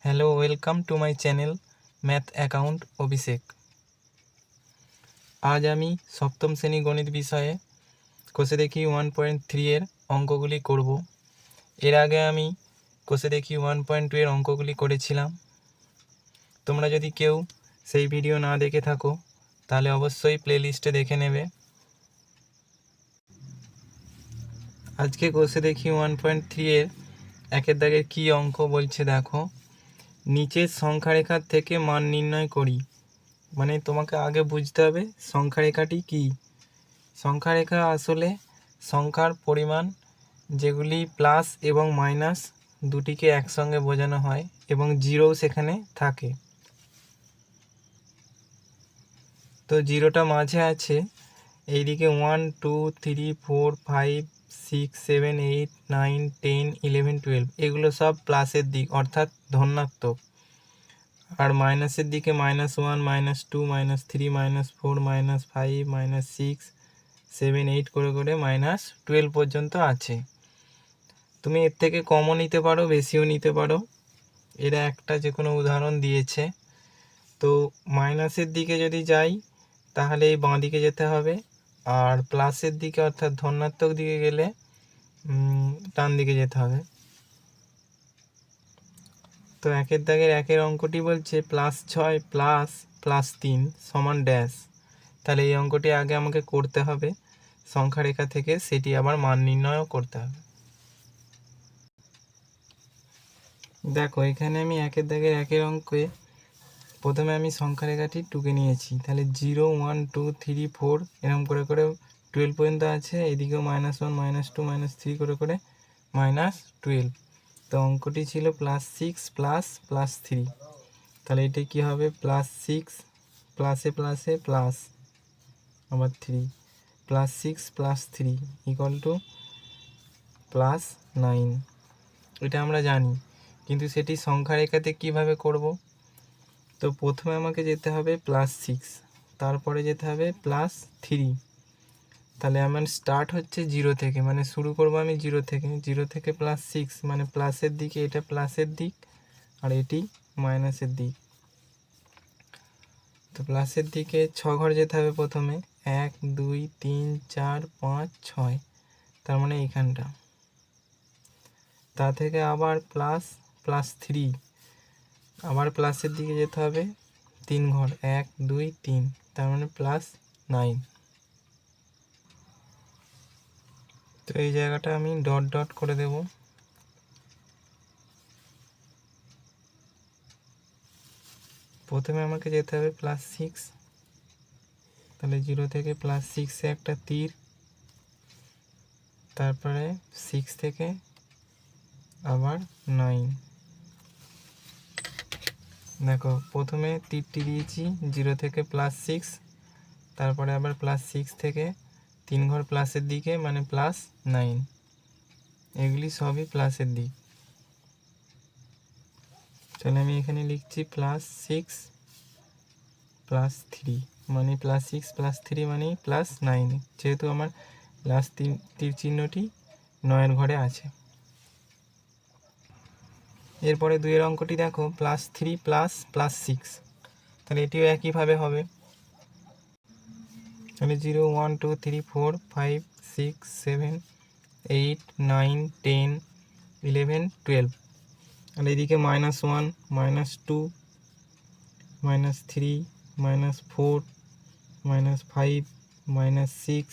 Hello, welcome to my channel math account Abhishek. আজ আমি সপ্তম শ্রেণী গণিত বিষয়ে কোষে দেখি 1.3 এর অঙ্কগুলি করব। এর আগে আমি কোষে দেখি 1.2 এর অঙ্কগুলি করেছিলাম। তোমরা যদি কেউ সেই ভিডিও না দেখে থাকো তাহলে অবশ্যই প্লেলিস্টে দেখে নেবে। আজকে কোষে দেখি 1.3 এর একের দাগের কী অঙ্ক বলছে দেখো। নিচের সংখ্যা রেখার থেকে মান নির্ণয় করি। মানে তোমাকে আগে বুঝতে হবে সংখ্যা রেখাটি কী। সংখ্যা রেখা আসলে সংখ্যার পরিমাণ যেগুলি প্লাস এবং মাইনাস দুটিকে একসঙ্গে বোঝানো হয় এবং জিরোও সেখানে থাকে। তো জিরোটা মাঝে আছে, এইদিকে 1 2 3 4 5 6 7 8 9 10 11 12 এগুলো সব প্লাসের দিক অর্থাৎ ধনাত্মক। আর মাইনাসের দিকে -1 -2 -3 -4 -5 -6 7 8 করে করে -12 পর্যন্ত আছে। তুমি এর থেকে কমও নিতে পারো, বেশিও নিতে পারো। এরা একটা যে কোনো উদাহরণ দিয়েছে। তো মাইনাসের দিকে যদি যাই তাহলে এই বাঁ দিকে যেতে হবে, আর প্লাসের দিকে অর্থাৎ ধনাত্মক দিকে গেলে ডান দিকে যেতে হবে। তো একের দাগের একের অঙ্কটি বলছে +6 +3 সমান ড্যাশ। তাহলে এই অঙ্কটি আগে আমাকে করতে হবে সংখ্যা রেখা থেকে, সেটি আবার মান নির্ণয়ও করতে হবে। দেখো এখানে আমি একের দাগের একের অঙ্কে প্রথমে আমি সংখ্যা রেখাটি টুকে নিয়েছি। তাহলে 0 1 2 3 4 এরকম করে করে 12 পর্যন্ত আছে। এদিকেও -1 -2 -3 করে করে -12। তো অঙ্কটি ছিল +6 +3। তাহলে এটা কি হবে +6 প্লাসে প্লাসে প্লাস আবার 3 +6 +3 = +9। এটা আমরা জানি, কিন্তু সেটি সংখ্যা রেখাতে কিভাবে করব? তো প্রথমে আমাকে যেতে হবে +6, তারপরে যেতে হবে +3। তাহলে আমার স্টার্ট হচ্ছে 0 থেকে, মানে শুরু করব আমি 0 থেকে। 0 থেকে +6 মানে প্লাসের দিকে, এটা প্লাসের দিক আর এটি মাইনাসের দিক। তো প্লাসের দিকে 6 ঘর যেতে হবে প্রথমে, 1 2 3 4 5 6, তার মানে এইখানটা। তা থেকে আবার +3, আবার প্লাসের দিকে যেতে হবে 3 ঘর, 1 2 3, তার মানে +9। তো এই জায়গাটা আমি ডট ডট করে দেব। প্রথমে আমাকে যেতে হবে +6, তাহলে 0 থেকে +6-এ একটা তীর, তারপরে 6 থেকে আবার 9। দেখো প্রথমে তীরটি দিয়েছি 0 থেকে +6, তারপরে আবার +6 থেকে 3 ঘর প্লাসের দিকে, মানে +9। এগুলি সবই প্লাসের দিক। তাহলে আমি এখানে লিখছি +6 +3, মানে +6 +3 মানে +9, যেহেতু আমার লাস্ট তীর চিহ্নটি 9-এর ঘরে আছে। এরপরে 2-এর অঙ্কটি দেখো +3 +6, তাহলে এটিও একইভাবে হবে। তাহলে 0 1 2 3 4 5 6 7 8 9 10 11 12, আর এদিকে -1 -2 -3 -4 -5 -6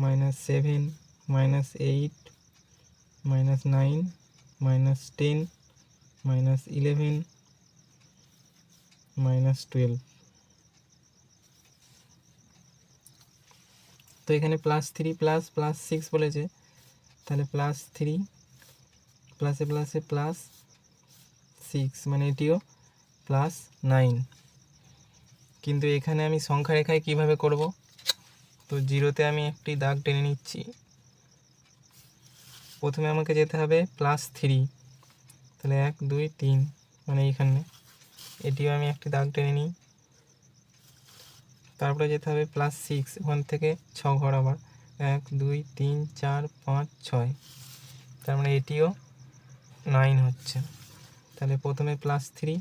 -7 -8 -9 -10 -11 -12। তো এখানে +3 +6 বলেছে, তাহলে +3 প্লাসে প্লাসে +6 মানে এটিও +9। কিন্তু এখানে আমি সংখ্যা রেখায় কিভাবে করব? তো 0-তে আমি একটি দাগ টেনে নিচ্ছি। প্রথমে আমাকে যেতে হবে +3, তাহলে 1 2 3 মানে এইখানে, এটিও আমি একটি দাগ টেনে নিই। তারপরে যেতে হবে +6, ওখান থেকে 6 ঘর আবার, 1 2 3 4 5 6, তার মানে এটিও 9 হচ্ছে। তো তাহলে প্রথমে +3,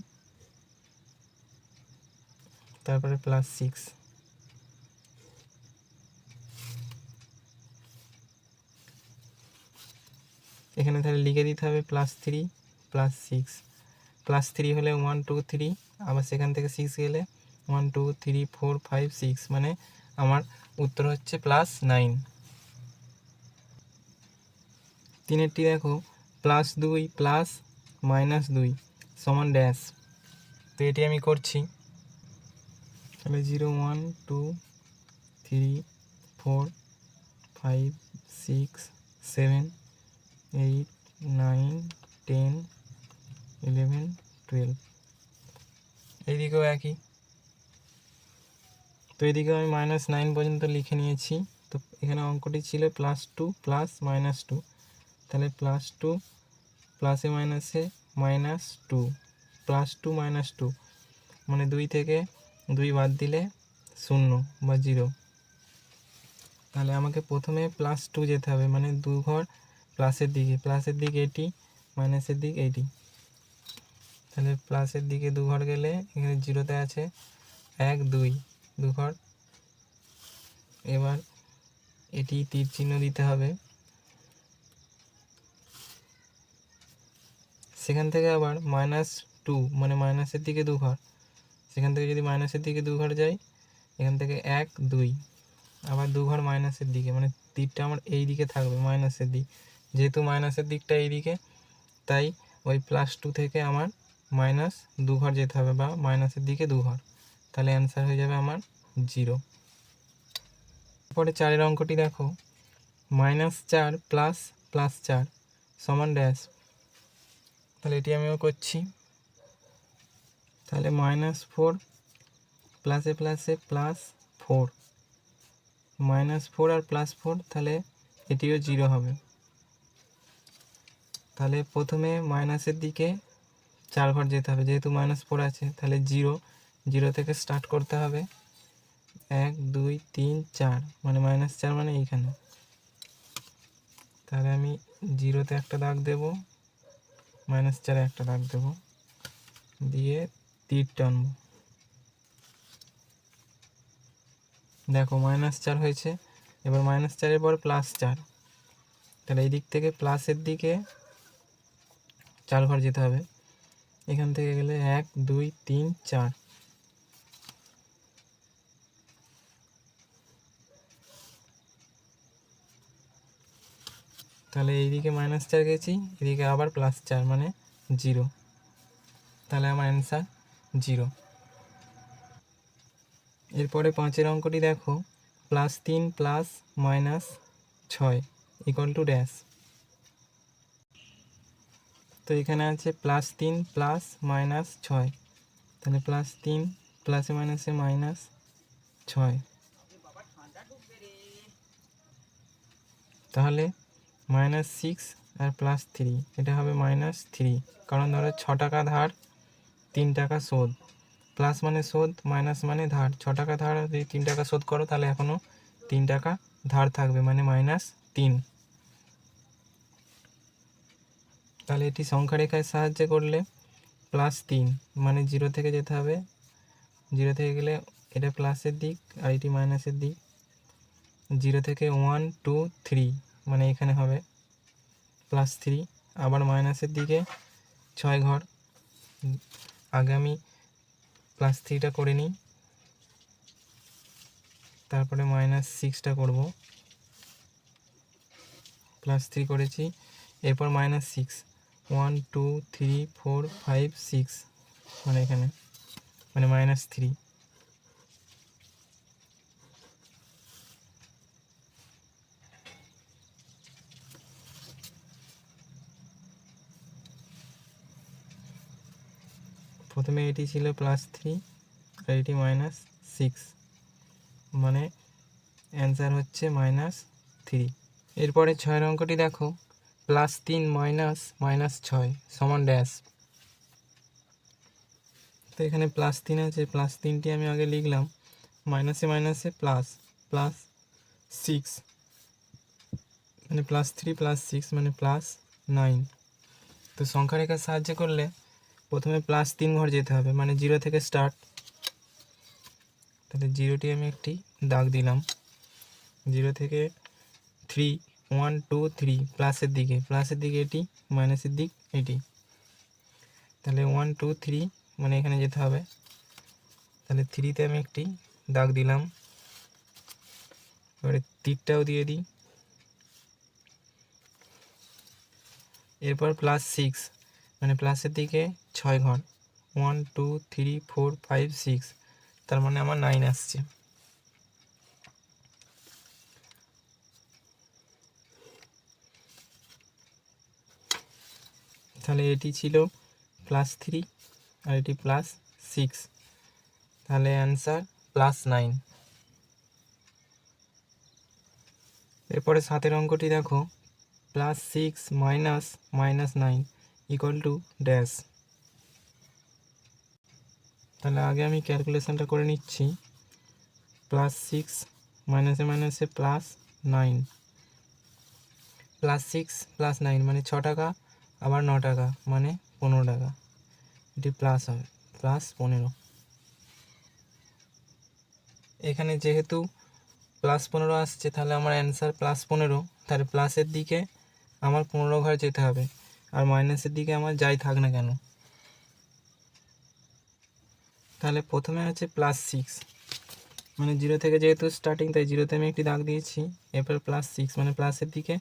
তারপরে +6। এখানে তাহলে লিখে দিতে হবে +3 +6। +3 হলে 1 2 3, আবার সেখান থেকে 6 গেলে 1 2 3 4 5 6, মানে আমার উত্তর হচ্ছে +9। তিনেরটি দেখো, +2 প্লাস -2 সমান ড্যাশ। তো এটি আমি করছি। তাহলে 0 1 2 3 4 5 6 7 8 9 10 11 12। এইদিকেও একই। তো এদিকে আমি -9 পর্যন্ত লিখে নিয়েছি। তো এখানে অঙ্কটি ছিল +2 প্লাস -2, তাহলে +2 প্লাসে মাইনাসে -2, +2 -2, মানে 2 থেকে 2 বাদ দিলে 0 বা 0। তাহলে আমাকে প্রথমে +2 যেতে হবে, মানে 2 ঘর প্লাসের দিকে এটি, মাইনাসের দিক এইটি। তাহলে প্লাসের দিকে 2 ঘর গেলে এখানে 0তে আছে 1 2, 2 ঘর। এবার এটি তীর চিহ্ন দিতে হবে। সেখান থেকে আবার -2, মানে মাইনাসের দিকে 2 ঘর। সেখান থেকে যদি মাইনাসের দিকে 2 ঘর যাই, এখান থেকে 1 2, আবার 2 ঘর মাইনাসের দিকে, মানে তীরটা আমার এই দিকে থাকবে, মাইনাসের দিক। যেহেতু মাইনাসের দিকটা এই দিকে, তাই ওই +2 থেকে আমার -2 ঘর যেতে হবে, বা মাইনাসের দিকে 2 ঘর। তাহলে অ্যান্সার হয়ে যাবে আমার 0। পরে 4 অঙ্কটি দেখো, -4 প্লাস +4 সমান ড্যাশ। তাহলে এটি আমিও করছি। তাহলে -4 প্লাসে প্লাসে +4, -4 আর +4, তাহলে এটিও 0 হবে। তাহলে প্রথমে মাইনাসের দিকে 4 ঘর যেতে হবে, যেহেতু -4 আছে, তাহলে 0 থেকে স্টার্ট করতে হবে। 1 2 3 4, মানে -4, মানে এইখানে। তাহলে আমি 0তে একটা দাগ দেব, -4-এ একটা দাগ দেব, দিয়ে তীর টানব। দেখো -4 হয়েছে। এবার -4-এর পর +4, তাহলে এই দিক থেকে প্লাসের দিকে 4 ঘর যেতে হবে। এখান থেকে গেলে 1 2 3 4, তাহলে এইদিকে -4 গেছি, এদিকে আবার +4, মানে 0। তাহলে আমার অ্যান্সার 0। এরপরে 5-এর অঙ্কটি দেখো, +3 প্লাস -6 = ড্যাশ। তো এখানে আছে +3 প্লাস -6, তাহলে +3 প্লাসে মাইনাসে -6, তাহলে -6 আর +3, এটা হবে -3। কারণ ধরো 6 টাকা ধার, 3 টাকা শোধ। প্লাস মানে শোধ, মাইনাস মানে ধার। 6 টাকা ধার যদি 3 টাকা শোধ করো, তাহলে এখনও 3 টাকা ধার থাকবে, মানে -3। তাহলে এটি সংখ্যা রেখায় সাহায্যে করলে +3, মানে 0 থেকে যেতে হবে। 0 থেকে গেলে এটা প্লাসের দিক আর এটি মাইনাসের দিক। 0 থেকে 1 2 3, মানে এখানে হবে +3। আবার মাইনাসের দিকে 6 ঘর। আগে আমি +3টা করে নিই, তারপরে -6টা করব। +3 করেছি, এরপর -6, 1 2 3 4 5 6, মানে এখানে, মানে -3। প্রথমে এটি ছিল +3 আর এটি -6, মানে অ্যান্সার হচ্ছে -3। এরপরে 6-এর অঙ্কটি দেখো, +3 -6 সমান ড্যাশ। তো এখানে +3 আছে, +3টি আমি আগে লিখলাম, মাইনাসে মাইনাসে প্লাস, +6, মানে +3 +6, মানে +9। তো সংখ্যা রেখার সাহায্যে করলে প্রথমে প্লাস 3 ঘর যেতে হবে, মানে 0 থেকে স্টার্ট। তাহলে 0টি আমি একটি দাগ দিলাম। 0 থেকে 3, 1 2 3 প্লাসের দিকে এটি, মাইনাসের দিক এটি। তাহলে 1 2 3 মানে এখানে যেতে হবে। তাহলে 3তে আমি একটি দাগ দিলাম। এবারে তীরটাও দিয়ে দিই। এরপর +6 মানে প্লাসের দিকে 6 ঘর, 1 2 3 4 5 6, তার মানে আমার 9 আসছে। তাহলে এটি ছিল +3 আর এটি +6, তাহলে অ্যান্সার +9। এরপরে 7এর অঙ্কটি দেখো, +6 মাইনাস -9 ইকুয়াল টু ড্যাশ। তাহলে আগে আমি ক্যালকুলেশনটা করে নিচ্ছি। +6 মাইনাসে মাইনাসে +9, +6 +9 মানে 6 টাকা, আবার 9 টাকা মানে 15 টাকা, এটি প্লাস হবে, +15। এখানে যেহেতু +15 আসছে, তাহলে আমার অ্যান্সার +15। তাহলে প্লাসের দিকে আমার 15 ঘর যেতে হবে, আর মাইনাসের দিকে আমার যাই থাক না কেন। তাহলে প্রথমে আছে +6 মানে 0 থেকে যেহেতু স্টার্টিং, তাই 0তে আমি একটি দাগ দিয়েছি। এরপর +6 মানে প্লাসের দিকে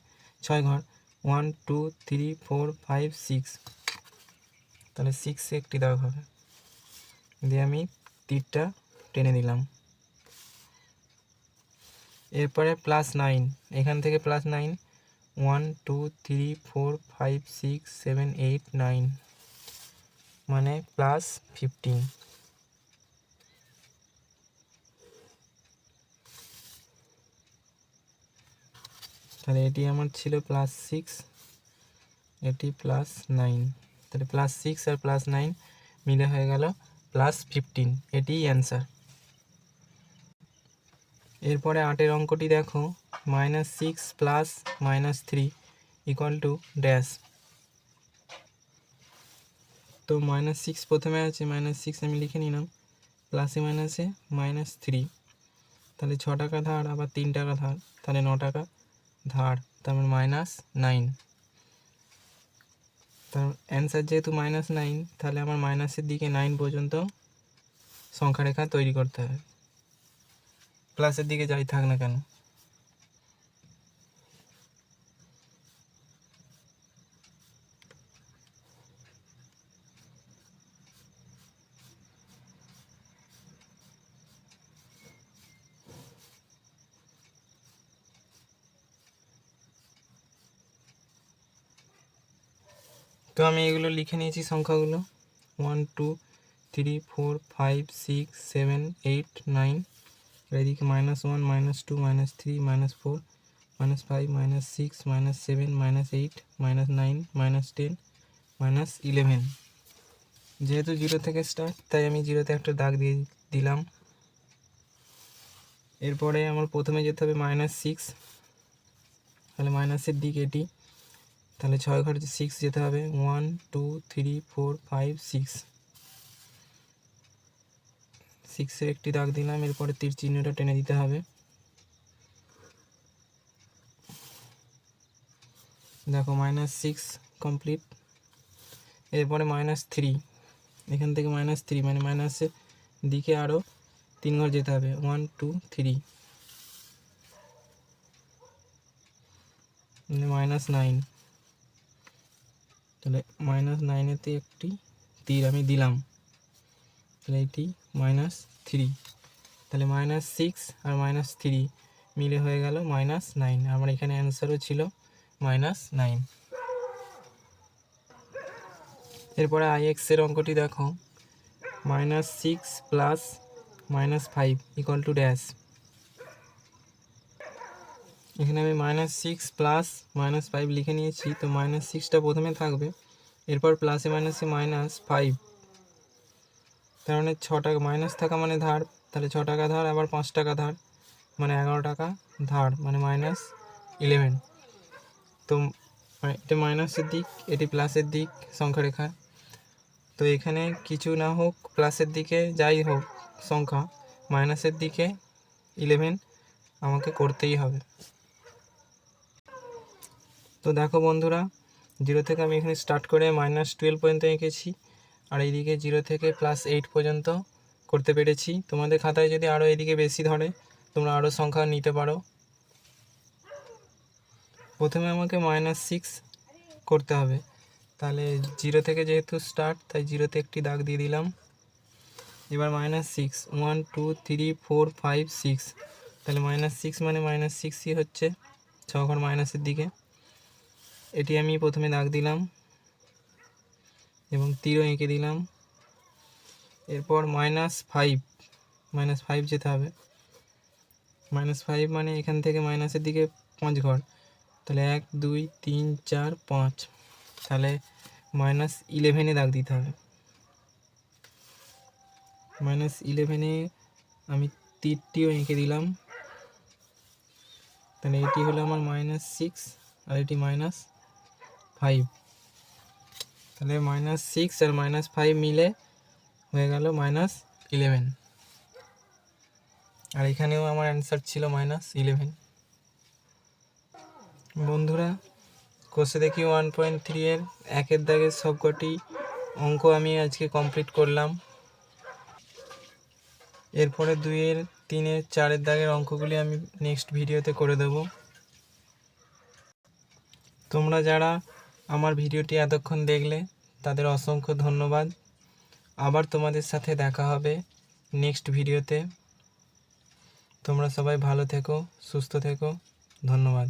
6 ঘর, 1 2 3 4 5 6, তাহলে 6এ একটি দাগ হবে, দিয়ে আমি তীরটা টেনে দিলাম। এরপরে +9, এখান থেকে +9, 1 2 3 4 5 6 7 8 9 মানে +15। তাহলে এটি আমার ছিল +6, এটি +9, তাহলে +6 আর +9 মিলে হয়ে গেল +15, এটিই অ্যান্সার। এরপরে 8এর অঙ্কটি দেখো, -6 প্লাস -3 ইকুয়াল টু ড্যাশ। তো -6 প্রথমে আছে, -6 আমি লিখে নিলাম, প্লাসে মাইনাসে -3, তাহলে 6 টাকা ধার, আবার 3 টাকা ধার, তাহলে 9 টাকা ধার, তারপর -9। তার অ্যান্সার যেহেতু -9, তাহলে আমার মাইনাসের দিকে 9 পর্যন্ত সংখ্যা রেখা তৈরি করতে হবে, প্লাসের দিকে যাই থাক না কেন। তো আমি এগুলো লিখে নিয়েছি সংখ্যাগুলো, 1 2 3 4 5 6 7 8 9, আর এদিকে -1 -2 -3 -4 -5 -6 -7 -8 -9 -10 -11। যেহেতু 0 থেকে স্টার্ট, তাই আমি 0তে একটা দাগ দিয়ে দিলাম। এরপরে আমার প্রথমে যেতে হবে -6, তাহলে মাইনাসের দিক এটি, তাহলে 6 ঘর 6 যেতে হবে, 1 2 3 4 5 6, 6এর একটি দাগ দিলাম। এরপরে তীর চিহ্নটা টেনে দিতে হবে। দেখো -6 কমপ্লিট। এরপরে -3, এখান থেকে -3 মানে মাইনাসের দিকে আরও 3 ঘর যেতে হবে, 1 2 3, -9, তাহলে -9এতে একটি তীর আমি দিলাম, তাহলে এটি -3, তাহলে -6 আর -3 মিলে হয়ে গেল -9। আমার এখানে অ্যান্সারও ছিল -9। এরপরে ix-এর অঙ্কটি দেখো, -6 প্লাস -5 ইকুয়াল টু ড্যাশ। এখানে আমি -6 প্লাস -5 লিখে নিয়েছি, তো -6টা প্রথমে থাকবে, এরপর প্লাসে মাইনাসে -5, তার মানে 6 টাকা মাইনাস থাকা মানে ধার, তাহলে 6 টাকা ধার, আবার 5 টাকা ধার মানে 11 টাকা ধার, মানে -11। তো এটা মাইনাসের দিক, এটি প্লাসের দিক সংখ্যা রেখা, তো এখানে কিছু না হোক প্লাসের দিকে যাই হোক সংখ্যা, মাইনাসের দিকে 11 আমাকে করতেই হবে। তো দেখো বন্ধুরা, 0 থেকে আমি এখানে স্টার্ট করে -12 পর্যন্ত এঁকেছি, আর এইদিকে 0 থেকে +8 পর্যন্ত করতে পেরেছি। তোমাদের খাতায় যদি আরও এদিকে বেশি ধরে তোমরা আরও সংখ্যা নিতে পারো। প্রথমে আমাকে -6 করতে হবে, তাহলে 0 থেকে যেহেতু স্টার্ট তাই 0তে একটি দাগ দিয়ে দিলাম। এবার -6, 1 2 3 4 5 6, তাহলে -6 মানে -6ই হচ্ছে 6 ঘর মাইনাসের দিকে। এটি আমি প্রথমে দাগ দিলাম এবং তীরও এঁকে দিলাম। এরপর -5 যেতে হবে। -5 মানে এখান থেকে মাইনাসের দিকে 5 ঘর, তাহলে 1 2 3 4 5, তাহলে -11-এ দাগ দিতে হবে। -11-এ আমি তীরটিও এঁকে দিলাম, তাহলে এটি হলো আমার -6 আর এটি -5, তাহলে -6 আর -5 মিলে হয়ে গেল -11, আর এখানেও আমার অ্যান্সার ছিল -11। বন্ধুরা, কোষে দেখি 1.3 এর 1-এর দাগের সবকটি অঙ্ক আমি আজকে কমপ্লিট করলাম। এরপরে 2-এর 3-এর 4-এর দাগের অঙ্কগুলি আমি নেক্সট ভিডিওতে করে দেব। তোমরা যারা আমার ভিডিওটি এতক্ষণ দেখলে তাদের অসংখ্য ধন্যবাদ। আবার তোমাদের সাথে দেখা হবে নেক্সট ভিডিওতে। তোমরা সবাই ভালো থেকো, সুস্থ থেকো, ধন্যবাদ।